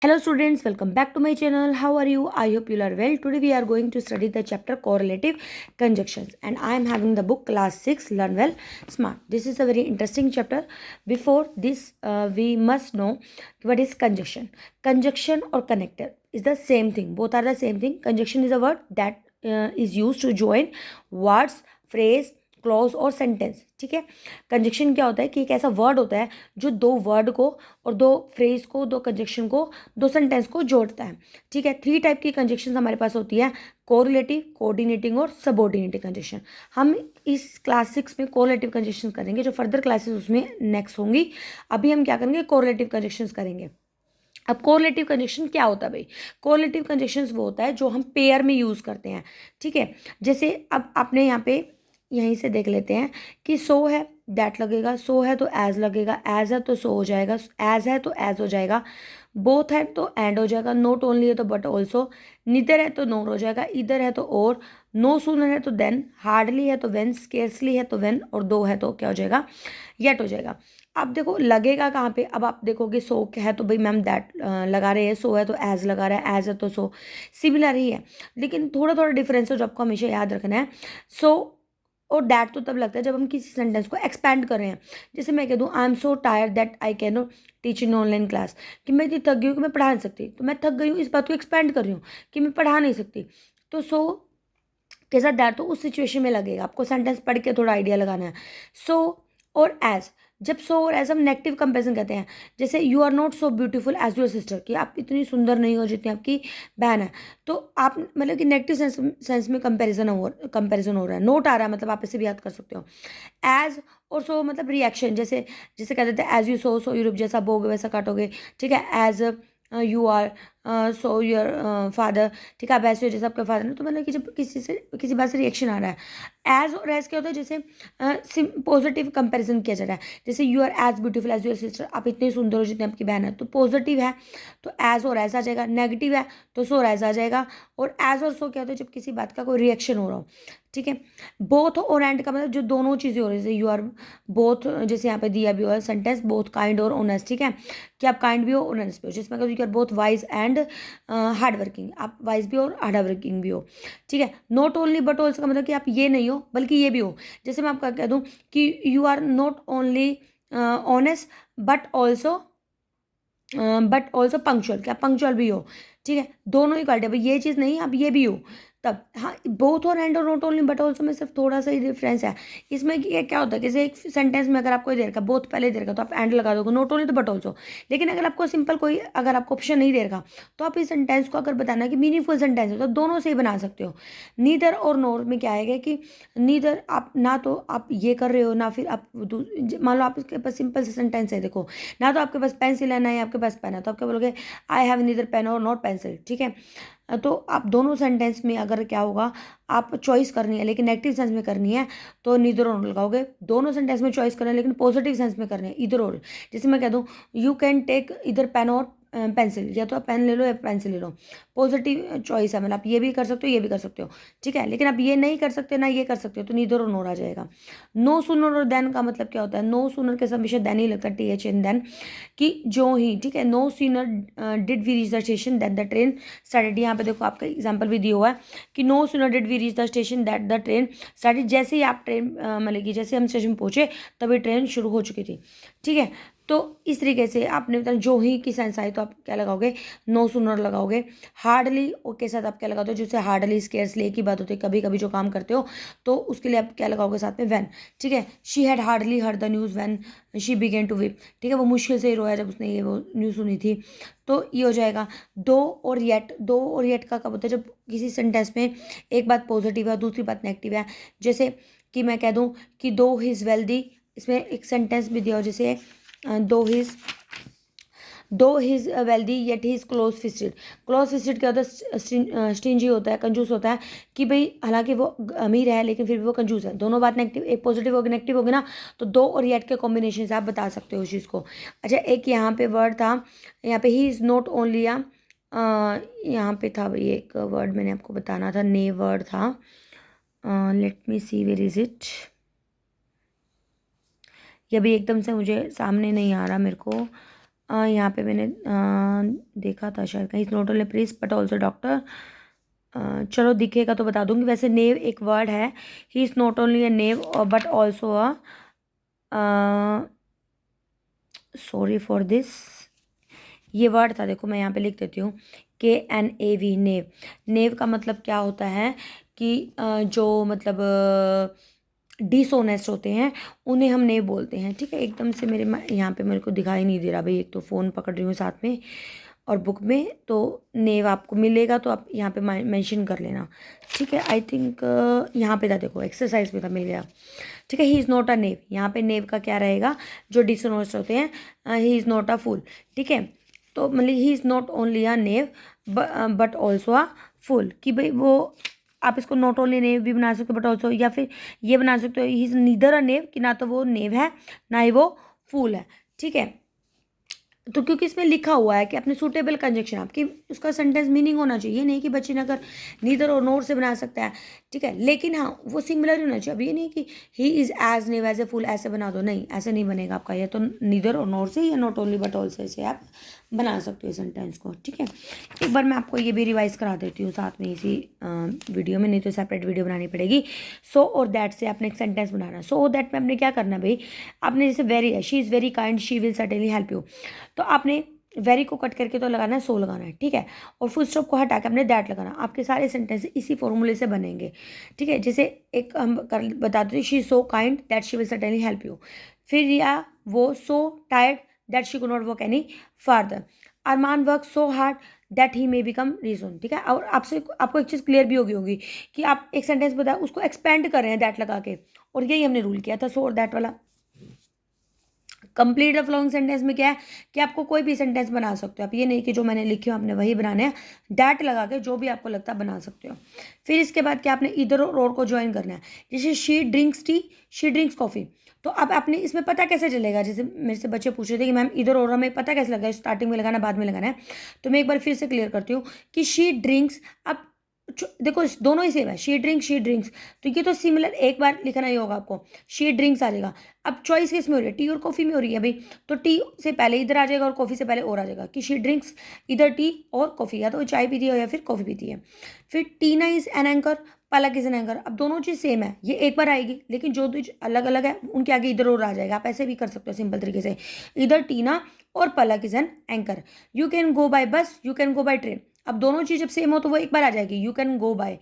Hello students, welcome back to my channel. How are you? I hope you are well. Today we are going to study the chapter correlative conjunctions and I am having the book class 6 Learn Well Smart. This is a very interesting chapter. Before this we must know what is conjunction. Conjunction or connector is the same thing. Both are the same thing. Conjunction is a word that is used to join words, phrase, clause और sentence. ठीक है. Conjunction क्या होता है कि एक ऐसा word होता है जो दो वर्ड को और दो फ्रेज को, दो कंजक्शन को, दो सेंटेंस को जोड़ता है. ठीक है. 3 टाइप की कंजक्शन हमारे पास होती है: कोरिलेटिव, कोऑर्डिनेटिंग और सबऑर्डिनेटिव कंजक्शन. हम इस क्लास 6 में कोरिलेटिव कंजक्शन करेंगे. जो फर्दर क्लासेस उसमें नेक्स्ट होंगी. अभी हम क्या करेंगे? कोरिलेटिव कंजक्शन करेंगे. अब कोरिलेटिव कंजक्शन क्या होता है भाई? कोरिलेटिव कंजक्शन वो होता है जो हम पेयर में यूज़ करते हैं. ठीक है. जैसे अब आपने यहाँ पे यहीं से देख लेते हैं कि सो है दैट लगेगा, सो है तो एज लगेगा, एज है तो सो हो जाएगा, एज है तो एज हो जाएगा, बोथ है तो एंड हो जाएगा, नॉट ओनली है तो बट ऑल्सो, नीदर है तो नोर हो जाएगा, इधर है तो और, नो सूनर है तो देन, हार्डली है तो वेन, स्केर्सली है तो वेन और दो है तो क्या हो जाएगा? येट हो जाएगा. अब देखो लगेगा कहाँ पे. अब आप देखोगे सो है तो भाई मैम दैट लगा रहे हैं, सो है तो एज लगा रहा है, एज है तो सो. सिमिलर ही है लेकिन थोड़ा थोड़ा डिफरेंस है जो आपको हमेशा याद रखना है. सो और दैट तो तब लगता है जब हम किसी सेंटेंस को एक्सपैंड कर रहे हैं. जैसे मैं कह दूँ I am so tired that I can not teach in online class, कि मैं इतनी थक गई हूँ कि मैं पढ़ा नहीं सकती. तो मैं थक गई हूँ इस बात को एक्सपैंड कर रही हूँ कि मैं पढ़ा नहीं सकती. तो सो के साथ दैट तो उस सिचुएशन में लगेगा. आपको सेंटेंस पढ़ के थोड़ा आइडिया लगाना है. सो और एज. जब सो और एज हम नेगेटिव कंपेरिजन कहते हैं. जैसे you are not so beautiful as your sister, कि आप इतनी सुंदर नहीं हो जितनी आपकी बहन है. तो आप मतलब कि नेगेटिव सेंस में कंपेरिजन हो रहा है. नोट आ रहा है मतलब आप इसे भी याद कर सकते हो. एज और सो मतलब रिएक्शन. जैसे जैसे कह देते हैं एज यू सो यूरोप जैसा बोगे वैसा काटोगे. ठीक है. As you are so your father. ठीक है. आप ऐसे हो जैसे आपका फादर है. तो मतलब कि जब किसी बात से रिएक्शन आ रहा है. एज और एज क्या होता है? जैसे पॉजिटिव कंपैरिजन किया जा रहा है. जैसे you are as beautiful as your sister, आप इतने सुंदर हो जितने आपकी बहन है. तो पॉजिटिव है तो एज और एज आ जाएगा. नेगेटिव है तो सो और एज आ जाएगा. और एज और सो क्या होता है? जब किसी बात का कोई रिएक्शन हो रहा हो. ठीक है. बोथ और एंड का मतलब जो दोनों चीज़ें हो रही है. जैसे यू आर बोथ, जैसे यहाँ पे दिया भी हुआ है सेंटेंस, बोथ काइंड और ऑनेस्ट. ठीक है. कि आप काइंड भी हो ऑनेस्ट भी हो. जिसमें you are both wise and hard working. आप वाइज भी हो और हार्ड वर्किंग भी हो. ठीक है. नॉट ओनली बट ऑल्सो का मतलब कि आप ये नहीं हो बल्कि ये भी हो. जैसे मैं आपका कह दूँ कि you are not only honest but also punctual. क्या पंक्चुअल भी हो. ठीक है. दोनों ही क्वालिटी. अब ये चीज़ नहीं आप ये भी हो तब. हाँ. बोथ और एंड और नॉट ओनली बट ऑल्सो में सिर्फ थोड़ा सा ही डिफरेंस है. इसमें क्या होता है? जैसे एक सेंटेंस में अगर आपको दे रखा बोथ पहले दे रखा तो आप एंड लगा दोगे, नॉट ओनली तो बट ऑल्सो. लेकिन अगर आपको सिंपल कोई अगर आपको ऑप्शन नहीं दे रखा तो आप इस सेंटेंस को अगर बताना कि मीनिंगफुल सेंटेंस है तो दोनों से ही बना सकते हो. नीदर और नोर में क्या आएगा कि नीदर आप ना तो आप ये कर रहे हो ना फिर आप मान लो आपके पास सिंपल से सेंटेंस है. देखो ना तो आपके पास पेंसिल है ना ही आपके पास पेन है. तो आप क्या बोलोगे? आई हैव नीदर पेन और नॉट पेंसिल. ठीक है. तो आप दोनों सेंटेंस में अगर क्या होगा आप चॉइस करनी है लेकिन नेगेटिव सेंस में करनी है तो नीदर और लगाओगे. दोनों सेंटेंस में चॉइस करना है लेकिन पॉजिटिव सेंस में करना है इधर और. जैसे मैं कह दूँ यू कैन टेक इधर पेन और पेंसिल, या तो आप पेन ले लो या पेंसिल ले लो. पॉजिटिव चॉइस है मतलब आप ये भी कर सकते हो ये भी कर सकते हो. ठीक है. लेकिन आप ये नहीं कर सकते ना ये कर सकते हो तो नीदर और नोर आ जाएगा. नो सूनर और देन का मतलब क्या होता है? नो सूनर के साथ हमेशा देन ही लगता है, TH इन देन. कि जो ही. ठीक है. No sooner did we reach the station that the train started. यहाँ पे देखो आपका एग्जाम्पल भी दिया हुआ है कि no sooner did we reach the station that the train started. जैसे ही आप ट्रेन मतलब कि जैसे हम स्टेशन पहुंचे तभी ट्रेन शुरू हो चुकी थी. ठीक है. तो इस तरीके से आपने बताया जो ही की सेंस आई तो आप क्या लगाओगे? नो सूनर लगाओगे. हार्डली के साथ आप क्या लगाते हो? जैसे हार्डली स्केर्सली एक ही बात होती है. कभी कभी जो काम करते हो तो उसके लिए आप क्या लगाओगे साथ में? व्हेन. ठीक है. She had hardly heard the news when she began to weep. ठीक है. वो मुश्किल से ही रोया जब उसने ये वो न्यूज़ सुनी थी. तो ये हो जाएगा. दो और येट. दो और येट का कब होता है? जब किसी सेंटेंस में एक बात पॉजिटिव है दूसरी बात नेगेटिव है. जैसे कि मैं कह दूँ कि दो ही इज़ वेल्दी. इसमें एक सेंटेंस भी दिया हो जैसे दो his wealthy yet he is close fisted. Close fisted क्या होता है? स्टिंजी होता है, कंजूस होता है. कि भाई हालांकि वो अमीर है लेकिन फिर भी वो कंजूस है. दोनों बात नेगेटिव, एक पॉजिटिव होगी नेगेटिव होगी ना. तो दो और येट के कॉम्बिनेशन से आप बता सकते हो उस चीज़ को. अच्छा. एक यहाँ पे वर्ड था. यहाँ पे ही इज़ नॉट ओनली यहाँ पे था भाई एक वर्ड मैंने आपको बताना था. ने वर्ड था. Let me see where is it. ये भी एकदम से मुझे सामने नहीं आ रहा मेरे को. यहाँ पे मैंने देखा था शायद कहीं, not only priest but also doctor. चलो दिखेगा तो बता दूंगी। वैसे नेव एक वर्ड है, ही is not only a knave but also a, sorry for this, ये वर्ड था, देखो मैं यहाँ पे लिख देती हूँ, KNAV, नेव। नेव का मतलब क्या होता है कि जो मतलब डिसऑनेस्ट होते हैं उन्हें हम नेव बोलते हैं। ठीक है, एकदम से यहाँ पे मेरे को दिखाई नहीं दे रहा भाई, एक तो फ़ोन पकड़ रही हूँ साथ में और बुक में, तो नेव आपको मिलेगा तो आप यहाँ पे मेंशन कर लेना। ठीक है, आई थिंक यहाँ पे था, देखो एक्सरसाइज में था, मिल गया। ठीक है, ही इज़ नॉट अ नेव, यहाँ पे नेव का क्या रहेगा, जो डिसऑनेस्ट होते हैं, ही इज़ नॉट अ फूल। ठीक है, तो मतलब he is not only a knave but also a fool, कि भाई वो आप इसको नॉट ओनली नेव भी बना सकते हो बट ऑल्सो, या फिर ये बना सकते हो ही इज़ नीदर अ नेव, कि ना तो वो नेव है ना ही वो फूल है। ठीक है, तो क्योंकि इसमें लिखा हुआ है कि अपने सूटेबल कंजक्शन, आपकी उसका सेंटेंस मीनिंग होना चाहिए, नहीं कि बच्चे ने अगर नीदर और नोर से बना सकता है। ठीक है, लेकिन हाँ वो सिमिलर ही होना चाहिए। अब ये नहीं कि he is as naive as a fool ऐसे बना दो, नहीं ऐसे नहीं बनेगा आपका, ये तो नीदर और नोर से या not only but also say आप बना सकते हो सेंटेंस को। ठीक है, एक बार मैं आपको ये भी रिवाइज करा देती हूँ साथ में इसी वीडियो में, नहीं तो सेपरेट वीडियो बनानी पड़ेगी। सो और दैट से आपने एक सेंटेंस बनाना। सो और दैट में आपने क्या करना भाई, आपने जैसे वेरी है, she is very kind, she will certainly help you, तो आपने वेरी को कट करके तो लगाना है, सो लगाना है। ठीक है, और फुल स्टॉप को हटा के आपने दैट लगाना। आपके सारे सेंटेंस इसी फॉर्मूले से बनेंगे। ठीक है, जैसे एक हम कर बताते हैं, she is so kind that she will certainly help you. फिर या वो so tired that she could not work any further. Arman work so hard that he may become reason. ठीक है, और आपको एक चीज़ क्लियर भी होगी कि आप एक सेंटेंस बताया उसको एक्सपेंड कर रहे हैं दैट लगा के, और यही हमने रूल किया था सो और दैट वाला। कंप्लीट द फ्लोइंग सेंटेंस में क्या है कि आपको कोई भी सेंटेंस बना सकते हो आप, ये नहीं कि जो मैंने लिखी हो आपने वही बनाने हैं, दैट लगा के जो भी आपको लगता है बना सकते हो। फिर इसके बाद क्या, आपने इधर और को ज्वाइन करना है। जैसे she drinks T, she drinks coffee, तो अब आपने इसमें पता कैसे चलेगा, जैसे मेरे से बच्चे पूछ रहे थे कि मैम इधर और हमें पता कैसे लगा, स्टार्टिंग में लगाना बाद में लगाना है, तो मैं एक बार फिर से क्लियर करती हूँ कि शी ड्रिंक्स, अब देखो दोनों ही सेम है, शी ड्रिंक्स, तो ये तो सिमिलर, एक बार लिखना ही होगा आपको, शी ड्रिंक्स आ जाएगा। अब चॉइस किस में हो रही है, टी और कॉफ़ी में हो रही है भाई, तो टी से पहले इधर आ जाएगा और कॉफ़ी से पहले और आ जाएगा, कि शी ड्रिंक्स इधर टी और कॉफ़ी, या तो वो चाय पीती है या फिर कॉफ़ी पीती है। फिर Tina is an anchor, Palak is an anchor, अब दोनों चीज़ सेम है, ये एक बार आएगी, लेकिन जो चीज़ अलग अलग है उनके आगे इधर और आ जाएगा। आप ऐसे भी कर सकते हो सिंपल तरीके से, इधर टीना और Palak is an anchor. You can go by bus, you can go by train, अब दोनों चीज़ जब सेम हो तो वो एक बार आ जाएगी, यू कैन गो बाय।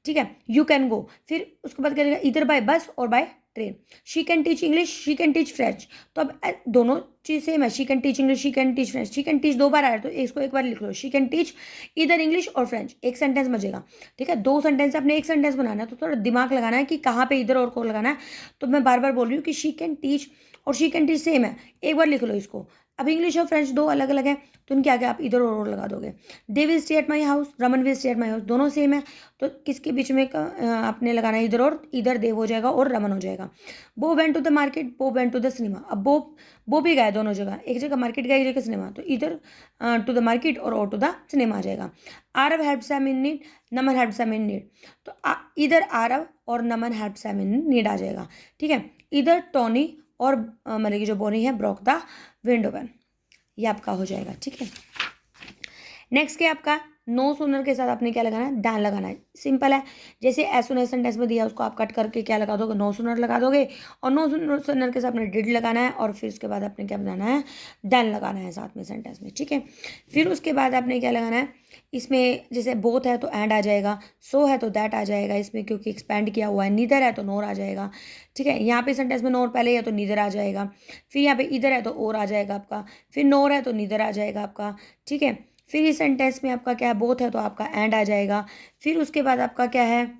ठीक है, यू कैन गो, फिर उसके बाद क्या रहेगा, इधर बाय बस और by train. She can teach English, she can teach French, तो अब दोनों चीज़ सेम है, she can teach English, she can teach French, she can teach दो बार आया तो इसको एक बार लिख लो, शी कैन टीच इधर इंग्लिश और फ्रेंच, एक सेंटेंस बचेगा। ठीक है, दो सेंटेंस आपने एक सेंटेंस बनाना है, तो थोड़ा दिमाग लगाना है कि कहाँ पे इधर और को लगाना है। तो मैं बार बार बोल रही हूँ कि शी कैन टीच और शी कैन टीच सेम है, एक बार लिख लो इसको। अब इंग्लिश और फ्रेंच दो अलग अलग है, तो उनके आगे आप इधर और लगा दोगे। They will stay at my house, Raman will stay at my house, दोनों सेम है, तो किसके बीच में आपने लगाना है इधर, और इधर देव हो जाएगा और रमन हो जाएगा। बो वेंट टू द मार्केट, बो वेंट टू द सिनेमा, अब बो भी गया दोनों जगह, एक जगह मार्केट गया एक जगह सिनेमा, तो इधर टू द मार्केट और टू द सिनेमा आ जाएगा। Aarav help Sam in need, Naman help Sam in need, तो इधर आरव और नमन हेल्प सैम इन नीड आ जाएगा। ठीक है, इधर टोनी और मतलब की जो बोनी है ब्रोक द विंडो ओपन, ये आपका हो जाएगा। ठीक है, नेक्स्ट क्या आपका, नो सुनर के साथ आपने क्या लगाना है, दैन लगाना है। सिंपल है, जैसे एज सुन एज सेंटेंस में दिया उसको आप कट करके क्या लगा दोगे, नो सुनर लगा दोगे, और नो सुनर के साथ आपने डिड लगाना है, और फिर उसके बाद आपने क्या बनाना है, दैन लगाना है साथ में सेंटेंस में। ठीक है, फिर उसके बाद आपने क्या लगाना है, इसमें जैसे बोथ है तो एंड आ जाएगा, सो है तो दैट आ जाएगा इसमें, क्योंकि एक्सपेंड किया हुआ है, नीदर है तो नोर आ जाएगा। ठीक है, यहाँ पे सेंटेंस में नोर पहले है तो नीदर आ जाएगा, फिर यहाँ पे इधर है तो और आ जाएगा आपका, फिर नोर है तो नीदर आ जाएगा आपका। ठीक है, फिर इस सेंटेंस में आपका क्या है, बोथ है तो आपका एंड आ जाएगा, फिर उसके बाद आपका क्या है,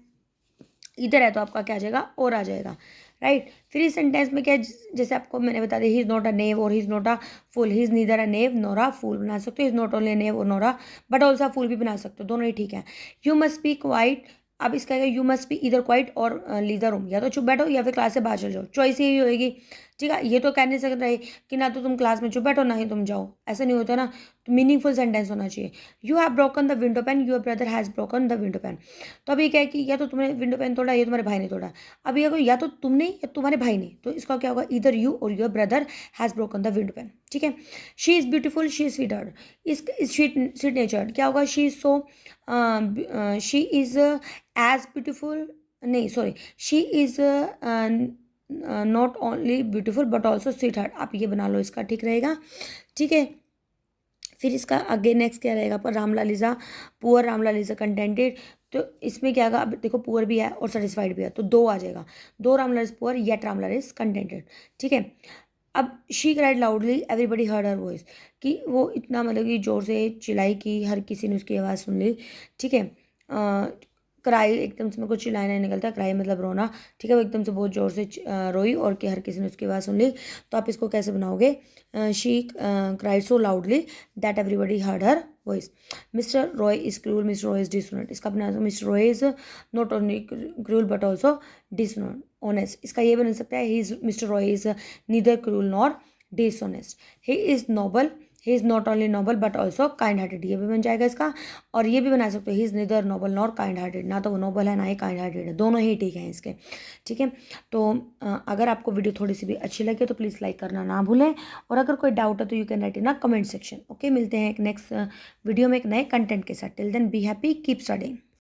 इधर है तो आपका क्या आ जाएगा, और आ जाएगा। राइट, फिर इस सेंटेंस में क्या, जैसे आपको मैंने बता दिया, ही इज़ नॉट अ नेव और he is not a fool, he is neither a knave nor a fool बना सकते हो, इज़ नॉट ओनली नेव और nor a but also fool भी बना सकते हो, दोनों ही ठीक है। यू मस्ट बी क्वाइट, अब इसका यू मस्ट बी इधर क्वाइट और लीदर रूम, या तो चुप बैठो या फिर क्लास से बाहर चल जाओ, चॉइस यही होएगी। ठीक है। ये तो कह नहीं सकते रहे कि ना तो तुम क्लास में चुप बैठो ना ही तुम जाओ, ऐसा नहीं होता ना। तो मीनिंगफुल सेंटेंस होना चाहिए। You have broken the window pan, your brother has broken the window pan. तो अभी क्या है कि या तो तुमने विंडो पैन तोड़ा, या तुम्हारे भाई ने तोड़ा। अभी अगर या तो तुमने या तुम्हारे भाई ने, तो इसका क्या होगा, इधर यू और your brother has broken the window pane. ठीक है। She is beautiful, she is sweet heart, इस स्वीट नेचर्ड क्या होगा, she is so, she is as beautiful, नहीं sorry, she is not only beautiful but also sweet heart. आप ये बना लो, इसका ठीक रहेगा। ठीक है। फिर इसका आगे नेक्स्ट क्या रहेगा, पर Ramlal is a poor, Ramlal is a contented. तो इसमें क्या होगा, अब देखो पुअर भी है और सेटिस्फाइड भी है, तो दो आ जाएगा। दो Ramlal is poor yet Ramlal is contented. ठीक है। अब she cried loudly everybody heard her voice, कि वो इतना मतलब कि ज़ोर से चिल्लाई कि हर किसी ने उसकी आवाज़ सुन ली। ठीक है। क्राई एकदम से मेरे को चिल्लाना नहीं निकलता, क्राई मतलब रोना। ठीक है। वो एकदम से बहुत ज़ोर से रोई और कि हर किसी ने उसकी आवाज़ सुन ली। तो आप इसको कैसे बनाओगे, she cried so loudly that everybody heard her voice. Mister Roy is cruel, mister Roy is dishonest. इसका बना mister Roy is not only cruel but also dishonest. इसका ये बन सकता है, he is mister Roy is neither cruel nor dishonest. He is noble, he is not only noble but also kind hearted, ये भी बन जाएगा इसका। और ये भी बना सकते हो, he is neither noble nor kind hearted, ना तो वो नोबल है ना ही काइंड हार्टेड है, दोनों ही ठीक हैं इसके। ठीक है। तो अगर आपको वीडियो थोड़ी सी भी अच्छी लगे तो प्लीज़ लाइक करना ना भूलें, और अगर कोई डाउट है तो you can write in a comment section. Okay, मिलते हैं एक नेक्स्ट वीडियो में एक नए कंटेंट के साथ। Till then be happy, keep studying.